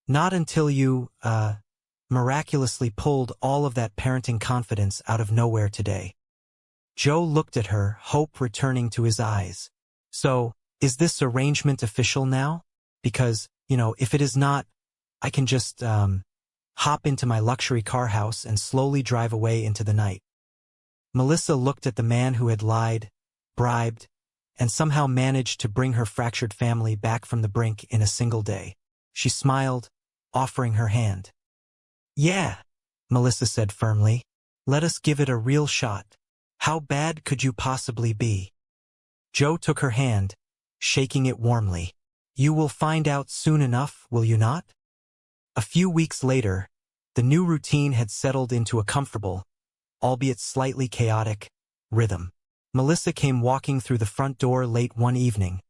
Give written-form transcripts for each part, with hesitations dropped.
Not until you, miraculously pulled all of that parenting confidence out of nowhere today. Joe looked at her, hope returning to his eyes. So, is this arrangement official now? Because, if it is not, I can just, hop into my luxury car house and slowly drive away into the night. Melissa looked at the man who had lied, bribed, and somehow managed to bring her fractured family back from the brink in a single day. She smiled, offering her hand. Yeah, Melissa said firmly. Let us give it a real shot. How bad could you possibly be? Joe took her hand, shaking it warmly. You will find out soon enough, will you not? A few weeks later, the new routine had settled into a comfortable, albeit slightly chaotic, rhythm. Melissa came walking through the front door late one evening,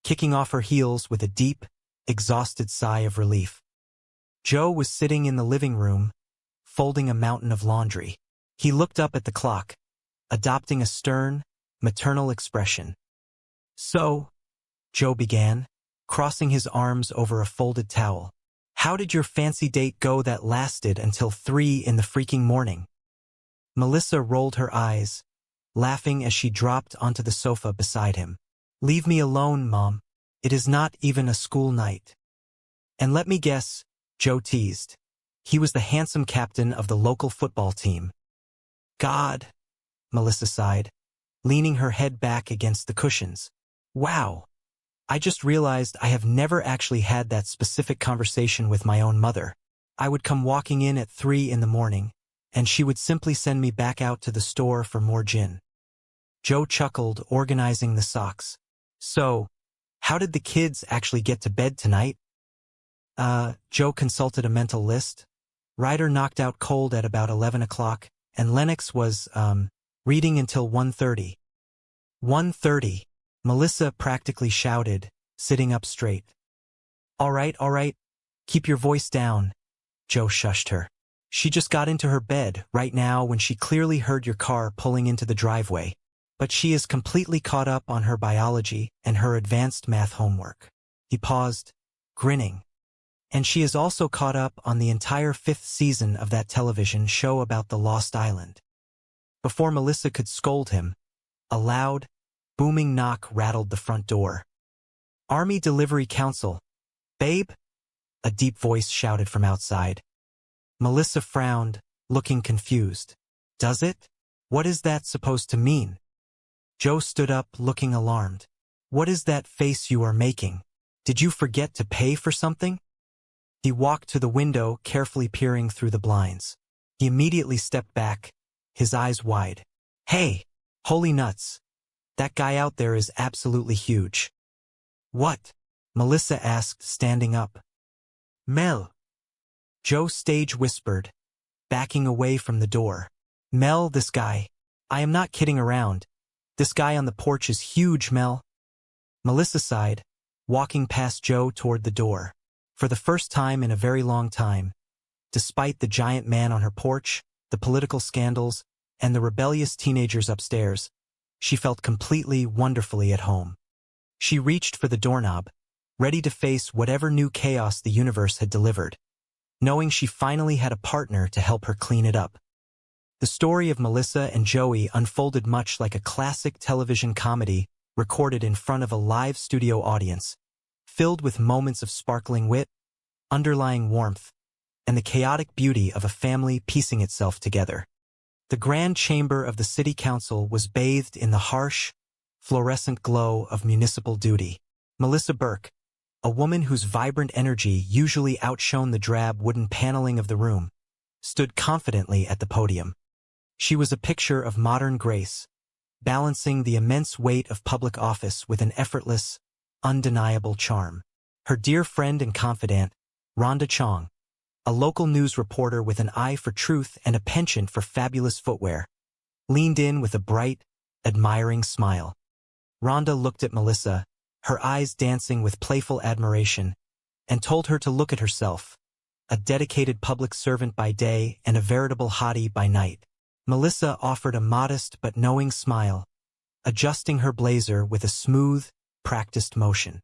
kicking off her heels with a deep, exhausted sigh of relief. Joe was sitting in the living room, folding a mountain of laundry. He looked up at the clock, adopting a stern, maternal expression. So, Joe began, crossing his arms over a folded towel. How did your fancy date go that lasted until 3 in the freaking morning? Melissa rolled her eyes, laughing as she dropped onto the sofa beside him. Leave me alone, Mom. It is not even a school night. And let me guess, Joe teased. He was the handsome captain of the local football team. God, Melissa sighed, leaning her head back against the cushions. Wow. I just realized I have never actually had that specific conversation with my own mother. I would come walking in at 3 in the morning, and she would simply send me back out to the store for more gin. Joe chuckled, organizing the socks. So, how did the kids actually get to bed tonight? Joe consulted a mental list. Ryder knocked out cold at about 11 o'clock, and Lennox was, reading until 1:30. 1:30. Melissa practically shouted, sitting up straight. All right, keep your voice down, Joe shushed her. She just got into her bed right now when she clearly heard your car pulling into the driveway, but she is completely caught up on her biology and her advanced math homework. He paused, grinning. And she is also caught up on the entire 5th season of that television show about the Lost Island. Before Melissa could scold him, a loud, booming knock rattled the front door. Army Delivery Council. Babe? A deep voice shouted from outside. Melissa frowned, looking confused. Does it? What is that supposed to mean? Joe stood up, looking alarmed. What is that face you are making? Did you forget to pay for something? He walked to the window, carefully peering through the blinds. He immediately stepped back, his eyes wide. Hey, holy nuts. That guy out there is absolutely huge. What? Melissa asked, standing up. Mel. Joe stage whispered, backing away from the door. Mel, this guy. I am not kidding around. This guy on the porch is huge, Mel. Melissa sighed, walking past Joe toward the door. For the first time in a very long time, despite the giant man on her porch, the political scandals, and the rebellious teenagers upstairs, she felt completely, wonderfully at home. She reached for the doorknob, ready to face whatever new chaos the universe had delivered, knowing she finally had a partner to help her clean it up. The story of Melissa and Joey unfolded much like a classic television comedy recorded in front of a live studio audience, filled with moments of sparkling wit, underlying warmth, and the chaotic beauty of a family piecing itself together. The grand chamber of the city council was bathed in the harsh, fluorescent glow of municipal duty. Melissa Burke, a woman whose vibrant energy usually outshone the drab wooden paneling of the room, stood confidently at the podium. She was a picture of modern grace, balancing the immense weight of public office with an effortless, undeniable charm. Her dear friend and confidant, Rhonda Chong, a local news reporter with an eye for truth and a penchant for fabulous footwear, leaned in with a bright, admiring smile. Rhonda looked at Melissa, her eyes dancing with playful admiration, and told her to look at herself, a dedicated public servant by day and a veritable hottie by night. Melissa offered a modest but knowing smile, adjusting her blazer with a smooth, practiced motion.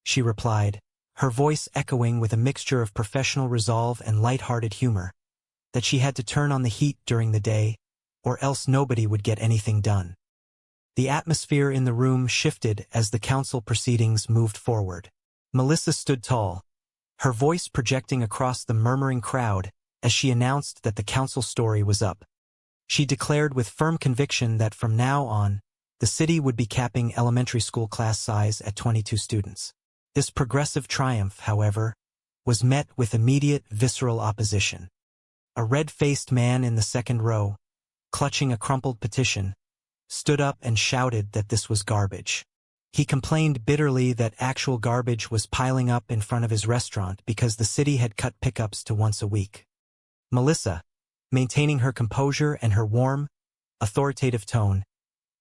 She replied, her voice echoing with a mixture of professional resolve and light-hearted humor, that she had to turn on the heat during the day, or else nobody would get anything done. The atmosphere in the room shifted as the council proceedings moved forward. Melissa stood tall, her voice projecting across the murmuring crowd as she announced that the council story was up. She declared with firm conviction that from now on, the city would be capping elementary school class size at 22 students. This progressive triumph, however, was met with immediate, visceral opposition. A red-faced man in the second row, clutching a crumpled petition, stood up and shouted that this was garbage. He complained bitterly that actual garbage was piling up in front of his restaurant because the city had cut pickups to once a week. Melissa, maintaining her composure and her warm, authoritative tone,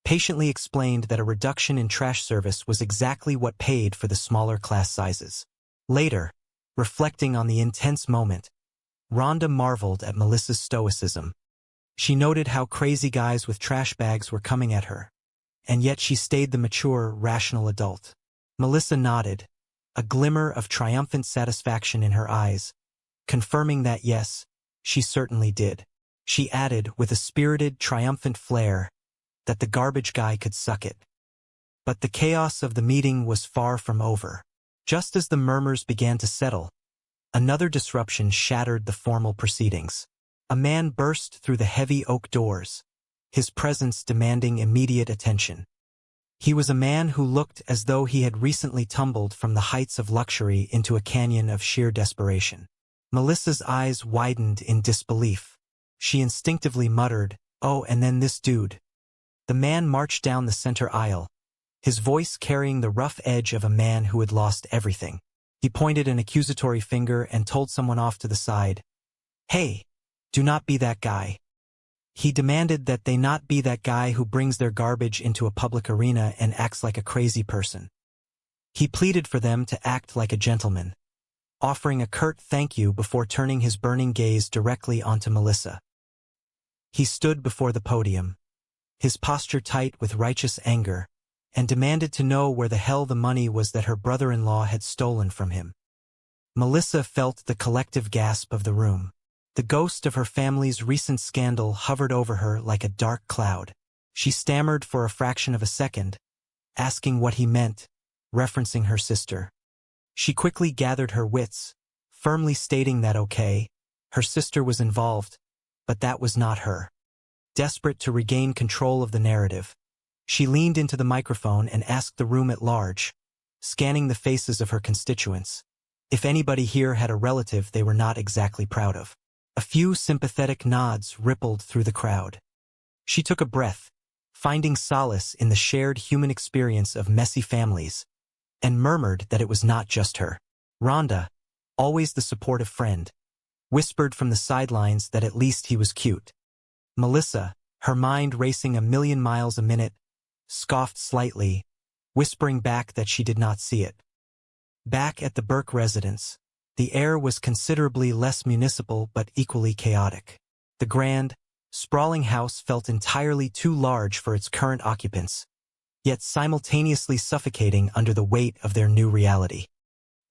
patiently explained that a reduction in trash service was exactly what paid for the smaller class sizes. Later, reflecting on the intense moment, Rhonda marveled at Melissa's stoicism. She noted how crazy guys with trash bags were coming at her, and yet she stayed the mature, rational adult. Melissa nodded, a glimmer of triumphant satisfaction in her eyes, confirming that yes, she certainly did. She added with a spirited, triumphant flair that the garbage guy could suck it. But the chaos of the meeting was far from over. Just as the murmurs began to settle, another disruption shattered the formal proceedings. A man burst through the heavy oak doors, his presence demanding immediate attention. He was a man who looked as though he had recently tumbled from the heights of luxury into a canyon of sheer desperation. Melissa's eyes widened in disbelief. She instinctively muttered, "Oh, and then this dude." The man marched down the center aisle, his voice carrying the rough edge of a man who had lost everything. He pointed an accusatory finger and told someone off to the side, "Hey, do not be that guy." He demanded that they not be that guy who brings their garbage into a public arena and acts like a crazy person. He pleaded for them to act like a gentleman, offering a curt thank you before turning his burning gaze directly onto Melissa. He stood before the podium, his posture tight with righteous anger, and demanded to know where the hell the money was that her brother-in-law had stolen from him. Melissa felt the collective gasp of the room. The ghost of her family's recent scandal hovered over her like a dark cloud. She stammered for a fraction of a second, asking what he meant, referencing her sister. She quickly gathered her wits, firmly stating that okay, her sister was involved, but that was not her. Desperate to regain control of the narrative, she leaned into the microphone and asked the room at large, scanning the faces of her constituents, if anybody here had a relative they were not exactly proud of. A few sympathetic nods rippled through the crowd. She took a breath, finding solace in the shared human experience of messy families, and murmured that it was not just her. Rhonda, always the supportive friend, whispered from the sidelines that at least he was cute. Melissa, her mind racing 1,000,000 miles a minute, scoffed slightly, whispering back that she did not see it. Back at the Burke residence, the air was considerably less municipal but equally chaotic. The grand, sprawling house felt entirely too large for its current occupants, yet simultaneously suffocating under the weight of their new reality.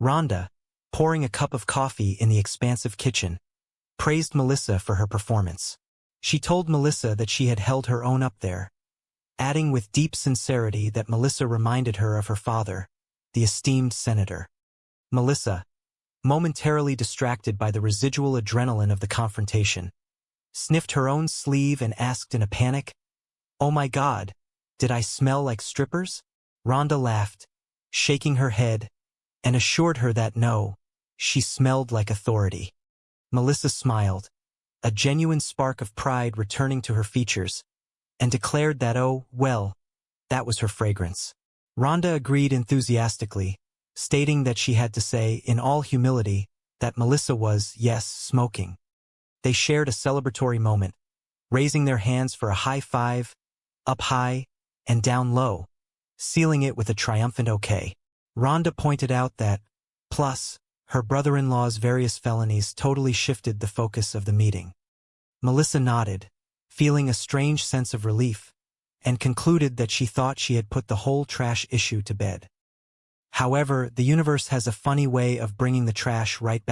Rhonda, pouring a cup of coffee in the expansive kitchen, praised Melissa for her performance. She told Melissa that she had held her own up there, adding with deep sincerity that Melissa reminded her of her father, the esteemed senator. Melissa, momentarily distracted by the residual adrenaline of the confrontation, sniffed her own sleeve and asked in a panic, "Oh my God, did I smell like strippers?" Rhonda laughed, shaking her head, and assured her that no, she smelled like authority. Melissa smiled, a genuine spark of pride returning to her features, and declared that oh, well, that was her fragrance. Rhonda agreed enthusiastically, stating that she had to say, in all humility, that Melissa was, yes, smoking. They shared a celebratory moment, raising their hands for a high five, up high, and down low, sealing it with a triumphant okay. Rhonda pointed out that, plus, her brother-in-law's various felonies totally shifted the focus of the meeting. Melissa nodded, feeling a strange sense of relief, and concluded that she thought she had put the whole trash issue to bed. However, the universe has a funny way of bringing the trash right back.